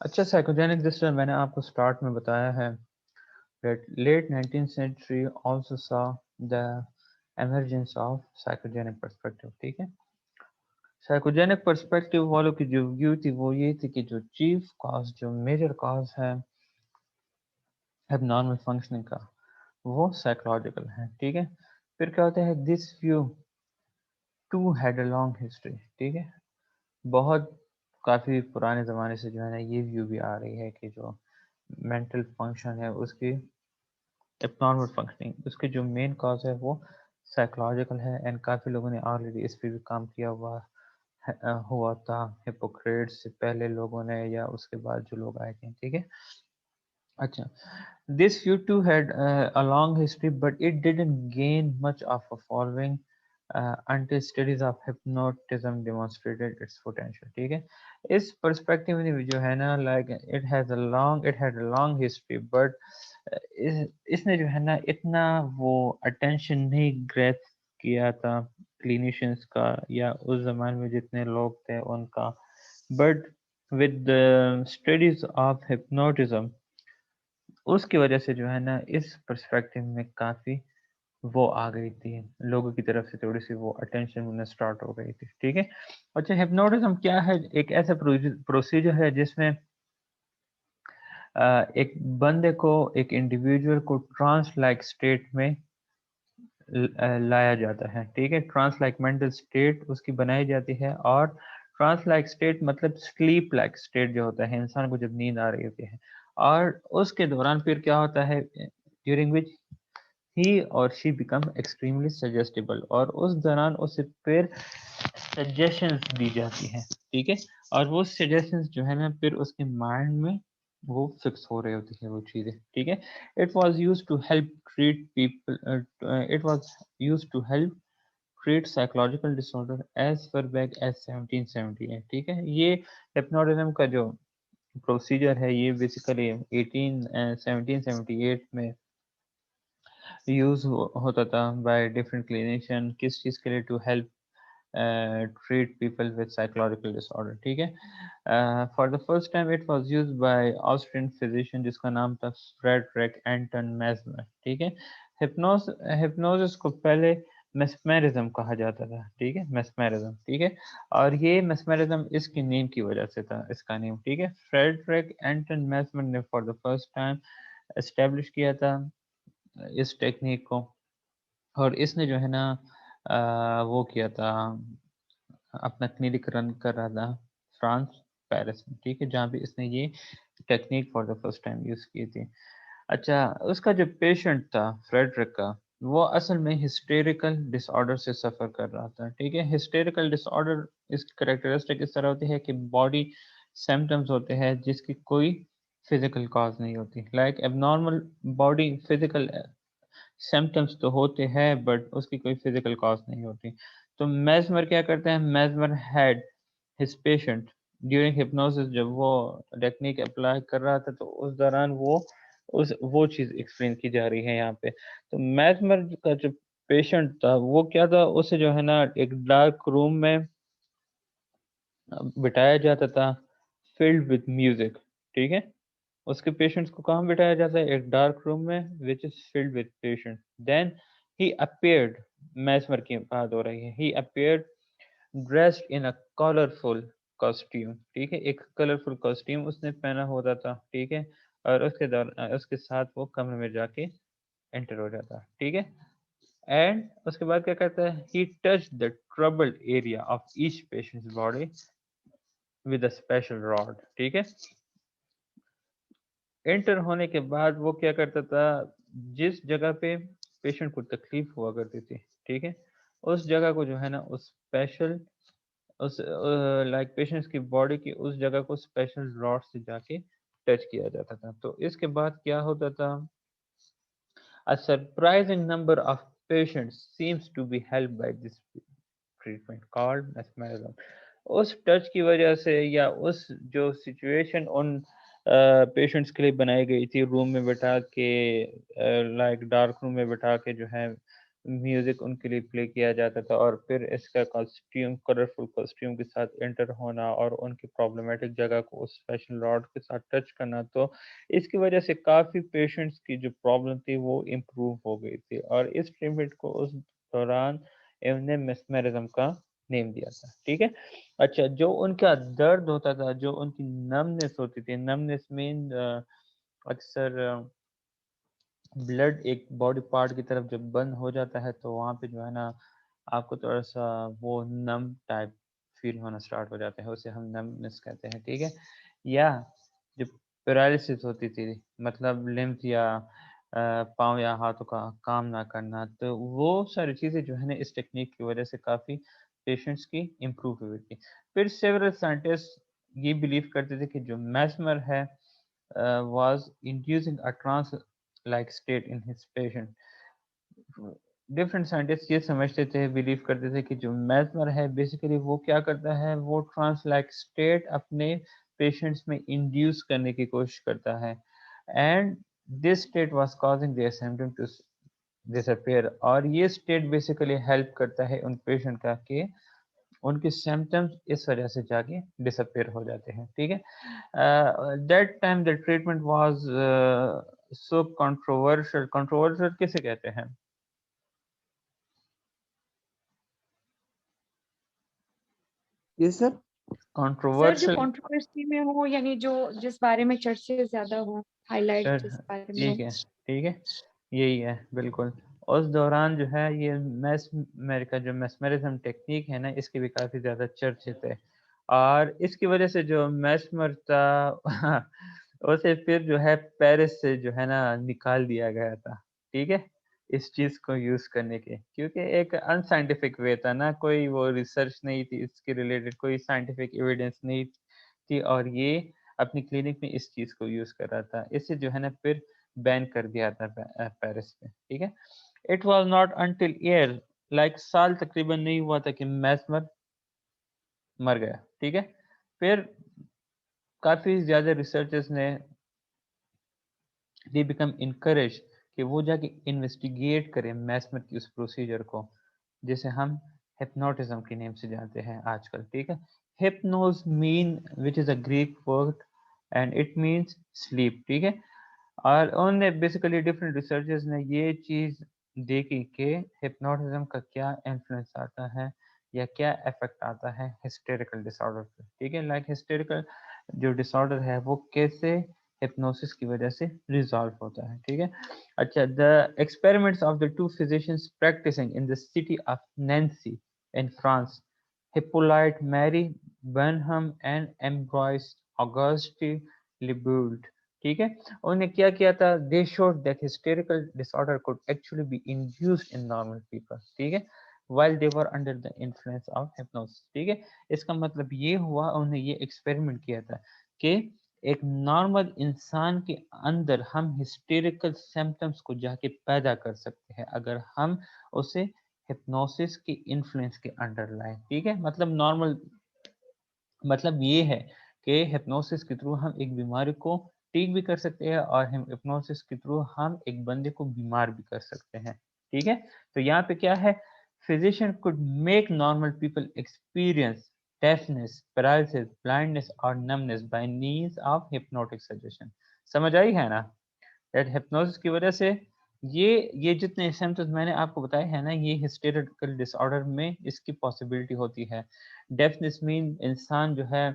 अच्छा, psychogenic disorder मैंने आपको स्टार्ट में बताया है that late 19th century also saw the emergence of psychogenic perspective। ठीक है, साइकोजेनिक पर्सपेक्टिव वालों की जो व्यू थी वो ये थी कि जो चीफ कॉज, जो मेजर कॉज है एबनॉर्मल फंक्शनिंग का, वो साइकोलॉजिकल है। ठीक है, फिर क्या होता है, this view too had a long history. ठीक है, बहुत काफ़ी पुराने ज़माने से जो है ना ये व्यू भी आ रही है कि जो मेंटल फंक्शन है उसकी एबनॉर्मल फंक्शनिंग, उसके जो मेन कॉज है वो साइकोलॉजिकल है। एंड काफ़ी लोगों ने ऑलरेडी इस पे भी काम किया हुआ था, हिपोक्रेट्स से पहले लोगों ने या उसके बाद जो लोग आए थे। ठीक है, अच्छा, this view too had a long history, but it didn't gain much of a following until studies of hypnotism demonstrated its potential। ठीक है, इस पर्सपेक्टिव में जो है ना, like it had a long history, but इसने जो है ना इतना वो अटेंशन नहीं ग्रैब किया था क्लिनिशियंस का या उस जमाने में जितने लोग थे उनका। But with the studies of hypnotism, उसकी वजह से जो है ना इस पर्सपेक्टिव में काफ़ी वो आ गई थी, लोगों की तरफ से थोड़ी-सी वो अटेंशन मिलना स्टार्ट हो गई थी। ठीक है? अच्छा, हिप्नोटिज़्म क्या है? एक ऐसा प्रोसीजर है जिसमें एक बंदे को, एक इंडिविजुअल को ट्रांस लाइक स्टेट में लाया जाता है। ठीक है? ट्रांस लाइक मेंटल स्टेट उसकी बनाई जाती है, और ट्रांस लाइक स्टेट मतलब स्लीप लाइक स्टेट जो होता है, इंसान को जब नींद आ रही होती है, और उसके दौरान फिर क्या होता है, ड्यूरिंग विच ही और शी बिकम एक्सट्रीमली सजेस्टिबल, और उस दौरान उसे फिर सजेशंस दी जाती हैं। ठीक है, और वो सजेशंस जो है ना फिर उसके माइंड में वो फिक्स हो रही होती है वो चीज़ें। ठीक है, it was used to help treat people, it was used to help treat psychological disorder as far back as 1778। ठीक है, ये हिप्नोटिज्म का जो प्रोसीजर है ये बेसिकली 1778 में यूज होता था बाय डिफरेंट क्लिनिशियन, किस चीज़ के लिए, to help treat people with psychological disorder। ठीक है, for the first time it was used by Austrian physician जिसका नाम था फ्रेडरिक एंटन मेस्मर। ठीक है, हिप्नोस हिप्नोसिस को पहले मेस्मेरिज्म कहा जाता था। ठीक है, मेस्मेरिज्म। ठीक है, और ये मेस्मेरिज्म इसकी नेम की वजह से था, इसका नेम। ठीक है, फ्रेडरिक एंटन मेस्मर ने for the first time establish किया था इस टेक्निक को, और इसने जो है ना वो किया था, अपना क्लिनिक रन कर रहा था फ्रांस, पेरिस में। ठीक है, जहाँ पे इसने ये technique for the first time use की थी। अच्छा, उसका जो पेशेंट था फ्रेडरिक का, वो असल में हिस्टेरिकल डिसऑर्डर से सफ़र कर रहा था। ठीक है, हिस्टेरिकल डिसऑर्डर इसकी कैरेक्टरिस्टिक इस तरह होती है कि बॉडी सिम्टम्स होते हैं जिसकी कोई फिजिकल कॉज नहीं होती, like abnormal body physical symptoms तो होते हैं बट उसकी कोई फिजिकल कॉज नहीं होती। तो मेस्मर क्या करते हैं, Mesmer had his patient during hypnosis, जब वो टेक्निक अप्लाई कर रहा था तो उस दौरान वो चीज़ एक्सप्लेन की जा रही है यहाँ पे। तो मेस्मर का जो पेशेंट था वो क्या था, उसे जो है ना एक डार्क रूम में बिठाया जाता था, फिल्ड विद म्यूजिक। ठीक है, उसके पेशेंट्स को कहाँ बिठाया जाता है, एक डार्क रूम में which is filled with patient. Then he appeared, Mesmer की बात हो रही है, he appeared dressed in a colourful costume. ठीक है, एक कलरफुल कॉस्ट्यूम उसने पहना होता था। ठीक है, और उसके साथ वो कमरे में जाके एंटर हो जाता। ठीक है, एंड उसके बाद क्या करता है, he touch the troubled area of each patient's body with a special rod. ठीक है, एंटर होने के बाद वो क्या करता था, जिस जगह पे पेशेंट को तकलीफ हुआ करती थी, ठीक है, उस जगह को जो है ना उस स्पेशल, उस लाइक पेशेंट्स की बॉडी की उस जगह को स्पेशल रॉड से जाके टच किया जाता था। तो इसके बाद क्या होता था, a surprising number of patients seems to be helped by this treatment called mesmerism। उस टच की वजह से या उस जो सिचुएशन उन पेशेंट्स के लिए बनाई गई थी, रूम में बैठा के, लाइक डार्क रूम में बैठा के जो है म्यूजिक उनके लिए प्ले किया जाता था, और फिर इसका कॉस्ट्यूम, कलरफुल कॉस्ट्यूम के साथ एंटर होना और उनकी प्रॉब्लमेटिक जगह को उस स्पेशल रॉड के साथ टच करना, तो इसकी वजह से काफ़ी पेशेंट्स की जो प्रॉब्लम थी वो इम्प्रूव हो गई थी, और इस ट्रीटमेंट को उस दौरान इन्होंने मेस्मेरिज्म का नेम दिया था। ठीक है। अच्छा, जो उनका दर्द होता था, जो उनकी नमनेस होती थी, नमनेस मीन अक्सर ब्लड एक बॉडी पार्ट की तरफ जब बंद हो जाता है तो वहाँ पे जो है ना आपको थोड़ा सा वो नम टाइप फील होना स्टार्ट हो जाता है, उसे हम नमनेस कहते हैं। ठीक है। या जो पैरालिसिस होती थी, मतलब लिम्फ या पाँव या हाथों का काम ना करना, तो वो सारी चीज़ें जो है ना इस टेक्निक की वजह से काफ़ी पेशेंट्स की इम्प्रूव हुई थी। फिर सेवरल साइंटिस्ट ये बिलीव करते थे कि जो मैस्मर है was inducing a trance-like state in his patient. Different scientist ये समझते थे, बिलीव करते थे कि जो मैस्मर है बेसिकली वो क्या करता है, वो ट्रांस लाइक स्टेट अपने पेशेंट्स में इंड्यूस करने की कोशिश करता है, and this state was causing their symptom to disappear. और ये स्टेट बेसिकली हेल्प करता है उन पेशेंट का कि उनके सिम्टम्स इस वजह से जाके डिसअपियर हो जाते हैं। ठीक है। That time the treatment was so controversial. Controversial किसे कहते हैं? ये सर। सर जो कंट्रोवर्शियल। कंट्रोवर्सी में हो, यानी जो जिस बारे में चर्चे ज्यादा हो, हाईलाइट सर जिस बारे में हो। ठीक है, ठीक है, यही है बिल्कुल। उस दौरान जो है ये मैस्मर का जो मेस्मरिज्म टेक्निक है ना, इसके भी काफ़ी ज़्यादा चर्चित है, और इसकी वजह से जो मैस्मर था उसे फिर जो है पेरिस से जो है ना निकाल दिया गया था। ठीक है, इस चीज़ को यूज़ करने के, क्योंकि एक अनसाइंटिफिक वे था ना, कोई वो रिसर्च नहीं थी इसके रिलेटेड, कोई साइंटिफिक एविडेंस नहीं थी, और ये अपनी क्लिनिक में इस चीज़ को यूज़ कर रहा था। इसे जो है ना फिर बैन कर दिया था पेरिस में। ठीक है। It was not until year, like साल तकरीबन नहीं हुआ था कि मैस्मर मर गया। ठीक है। फिर काफ़ी ज़्यादा रिसर्चर्स ने दे बिकम इनकरेज कि वो जाके इन्वेस्टिगेट करें मैस्मर की उस प्रोसीजर को, जिसे हम हिप्नोटिज्म के नेम से जानते हैं आजकल। ठीक है। Hypnos mean which is a Greek word and it means sleep. ठीक है। और उन्होंने बेसिकली डिफरेंट रिसर्चर्स ने ये चीज़ देखी कि हिप्नोटिज्म का क्या इन्फ्लुएंस आता है या क्या इफेक्ट आता है हिस्टेरिकल डिसऑर्डर पे। ठीक है। लाइक हिस्टेरिकल जो डिसऑर्डर है वो कैसे हिप्नोसिस की वजह से रिजॉल्व होता है। ठीक है। अच्छा, the experiments of the two physicians practising in the city of Nancy in France, Hippolyte Marie Bernheim and Ambroise Auguste Liebeault. ठीक है। उन्होंने क्या किया था, they showed that hysterical disorder could actually be induced in normal people. ठीक है, while they were under the influence of hypnosis। ठीक है। इसका मतलब ये हुआ, उन्होंने ये एक्सपेरिमेंट किया था कि एक नॉर्मल इंसान के अंदर हम हिस्टेरिकल सिम्टम्स को जाके पैदा कर सकते हैं अगर हम उसे हिप्नोसिस के इन्फ्लुएंस के अंडर लाएं। ठीक है। मतलब नॉर्मल मतलब ये है कि हिप्नोसिस के थ्रू हम एक बीमारी को ठीक भी कर सकते हैं, और हम हिप्नोसिस के थ्रू हम एक बंदे को बीमार भी कर सकते हैं। ठीक है। तो यहाँ पे क्या है, physician could make normal people experience deafness, paralysis, blindness और numbness by means of hypnotic suggestion. समझ आई है ना? दैट हिप्नोसिस की वजह से ये जितने सिम्टम्स मैंने आपको बताए हैं ना, ये हिस्टेरिकल डिसऑर्डर में इसकी पॉसिबिलिटी होती है। डेफनेस मीन इंसान जो है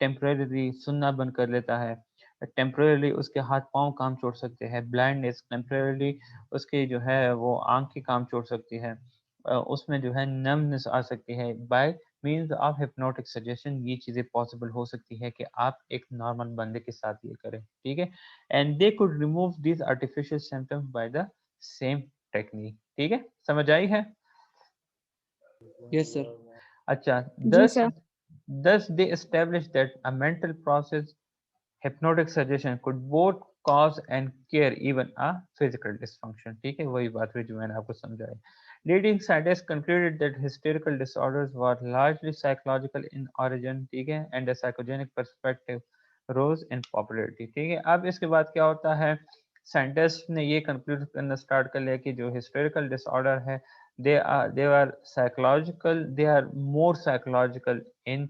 टेम्परेरी सुनना बंद कर लेता है, टेम्परेरी उसके हाथ पांव काम छोड़ सकते हैं। ब्लाइंडनेस, टेम्परेरी उसके जो है वो आंखें काम छोड़ सकती है। उसमें जो है नमनेस आ सकती है। Bye means of hypnotic suggestion ये चीज़ें पॉसिबल हो सकती है कि आप एक नॉर्मल बंदे के साथ ये करें। ठीक है। And they could remove this artificial symptoms by the same technique. ठीक है, समझ आई है? Yes sir. अच्छा, जी thus sir. thus they established that a mental process, hypnotic suggestion, could both cause and cure even a physical dysfunction। ठीक है, वही बात हुई जो मैंने आपको समझाई। Leading scientists concluded that hysterical disorders were largely psychological in origin। ठीक है, and a psychogenic perspective rose in popularity। ठीक है, अब इसके बाद क्या होता है, साइंटिस्ट ने ये कंक्लूड करना स्टार्ट कर लिया कि जो हिस्टोरिकल डिसऑर्डर है they are psychological, they are more psychological in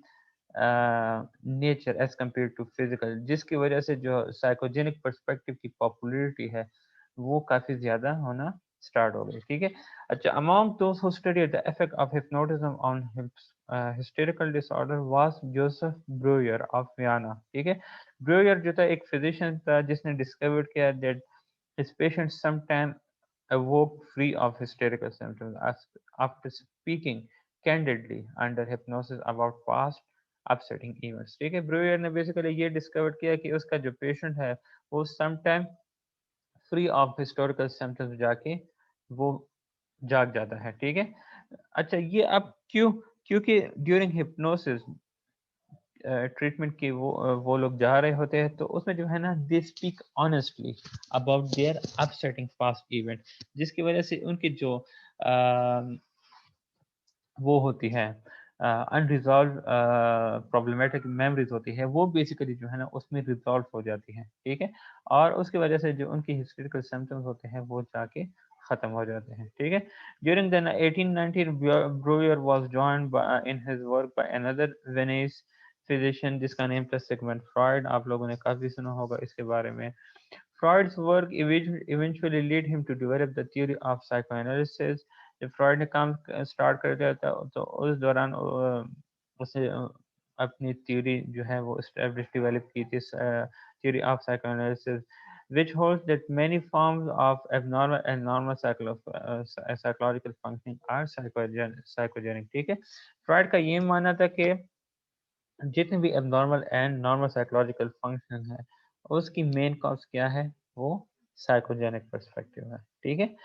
nature as compare to physical, जिसकी वजह से जो साइकोजेनिक पर्सपेक्टिव की पॉपुलरिटी है वो काफ़ी ज़्यादा होना स्टार्ट हो गई। ठीक है, अच्छा, among those who studied the effect of hypnotism on historical disorder was Joseph Breuer of Vienna. ठीक है, ब्रूयर जो था एक फिजिशियन था जिसने डिस्कवर किया that his patients sometimes awoke free of hysterical symptoms after speaking candidly under hypnosis about past upsetting events। ठीक है, ब्रूयर ने बेसिकली ये डिस्कवर किया कि उसका जो पेशेंट है वो sometime free of historical symptoms जाके वो जाग जाता है। ठीक है, अच्छा, ये अब क्यों? क्योंकि ड्यूरिंग हिप्नोसिस ट्रीटमेंट के वो लोग जा रहे होते हैं, तो उसमें जो है ना they speak honestly about their upsetting past event, जिसकी वजह से उनकी जो वो होती है अनरिजॉल्व प्रॉब्लमेटिक मेमोरीज होती है वो बेसिकली जो है ना उसमें रिजॉल्व हो जाती है। ठीक है, और उसकी वजह से जो उनकी हिस्टोरिकल सिम्टम्स होते हैं वो जाके खत्म हो जाते हैं। ठीक है, during the 1819 Breuer was joined in his work by another Venice physician जिसका नेम था सिगमंड फ्रॉइड। आप लोगों ने काफी सुना होगा इसके बारे में। Freud's work eventually led him to develop the theory of psychoanalysis। जब फ्रॉइड ने काम स्टार्ट कर दिया था तो उस दौरान उसे अपनी थ्योरी जो है वो एस्टेब्लिश डेवलप की थी, theory of psychoanalysis which holds that many forms of abnormal and normal psychological functioning are psychogenic। ठीक है, फ्रॉइड का ये मानना था कि जितने भी abnormal and normal psychological function है उसकी मेन कॉज क्या है? वो साइकोजेनिक पर्सपेक्टिव है। ठीक है,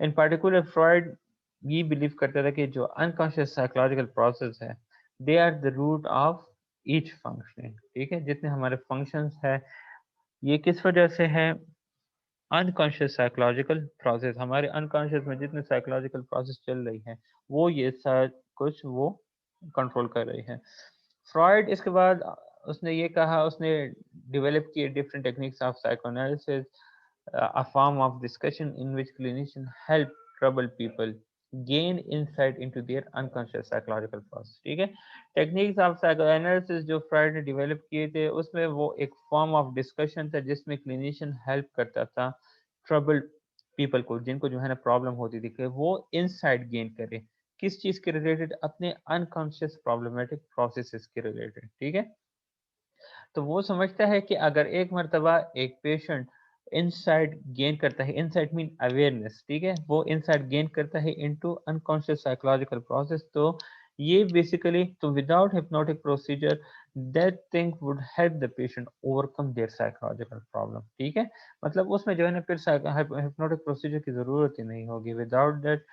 इन पार्टिकुलर फ्रॉइड ये बिलीव करता था कि जो अनकॉन्शियस साइकोलॉजिकल प्रोसेस है they are the root of each functioning. ठीक है, जितने हमारे फंक्शंस है ये किस वजह से है? अनकॉन्शियस साइकोलॉजिकल प्रोसेस, हमारे अनकॉन्शियस में जितने साइकोलॉजिकल प्रोसेस चल रही है वो ये सब कुछ वो कंट्रोल कर रही है। फ्रॉइड इसके बाद उसने ये कहा, उसने डेवलप किए different techniques of psychoanalysis, a form of discussion in which clinicians help troubled people gain insight into their unconscious psychological process। ठीक है, टेक्निक्स ऑफ साइकोएनालिसिस जो फ्रॉइड ने डेवलप किए थे उसमें वो एक फॉर्म ऑफ डिस्कशन था जिसमें क्लिनिशियन हेल्प करता था ट्रबल्ड पीपल को, जिनको जो है ना प्रॉब्लम होती थी, कि वो इनसाइट गेन करे किस चीज के रिलेटेड? अपने अनकॉन्शियस प्रॉब्लमेटिक प्रोसेसेस के रिलेटेड। ठीक है, तो वो समझता है कि अगर एक मर्तबा एक पेशेंट इनसाइट गेन करता है, इनसाइट मीन अवेयरनेस, ठीक है, वो इनसाइट गेन करता है इनटू अनकॉन्शियस साइकोलॉजिकल प्रोसेस, तो ये बेसिकली तो without hypnotic procedure that thing would help the patient overcome there psychological problem. ठीक है, मतलब उसमें जो है ना फिर हिप्नोटिक प्रोसीजर की जरूरत ही नहीं होगी, विदाउट दैट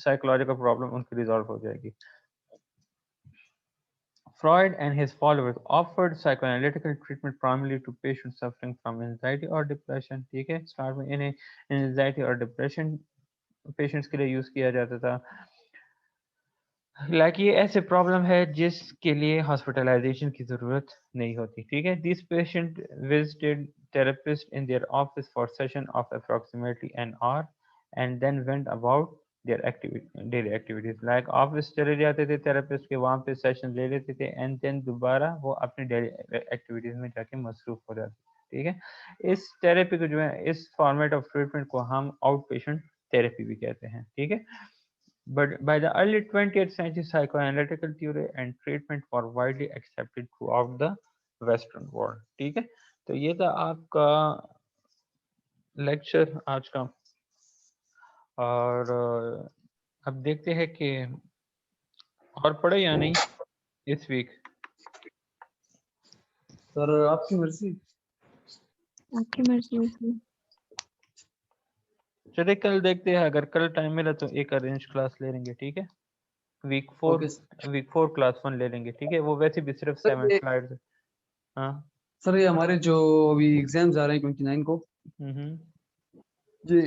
साइकोलॉजिकल प्रॉब्लम उनकी रिजॉल्व हो जाएगी। Freud and his followers offered psychoanalytical treatment primarily to patients suffering from anxiety or depression। ठीक है, स्टार्ट में इन्हें एंजाइटी और डिप्रेशन पेशेंट्स के लिए यूज किया जाता था। लाइक ये ऐसे प्रॉब्लम है जिसके लिए हॉस्पिटलाइजेशन की जरूरत नहीं होती। ठीक है, this patient visited therapist in their office for session of approximately an hour and then went about their daily activities. Like office चले जाते थे थेरेपिस्ट के, वहाँ पे सेशन ले लेते थे एंड देन दोबारा वो अपनी डेली एक्टिविटीज में जाके मसरूफ हो जाते थे। ठीक है, इस थेरेपी को जो है, इस फॉर्मेट ऑफ ट्रीटमेंट को हम आउट पेशेंट थेरेपी भी कहते हैं। ठीक है, but by the early 20th century, psychoanalytical theory and treatment were widely accepted throughout the Western world। ठीक है, तो ये था आपका लेक्चर आज का, और अब देखते हैं कि और पढ़े या नहीं इस वीक। सर आपकी मर्जी। आपकी मर्जी होगी। चलिए कल देखते हैं, अगर कल टाइम मिला तो एक अरेंज क्लास ले लेंगे। ठीक है, वीक 4 ओके क्लास 1 ले लेंगे। ठीक है, वो वैसे भी सिर्फ 7 सर। स्लाइड्स। हाँ। सर ये हमारे जो अभी एग्जाम्स आ रहे हैं 29 को, हम्म। जी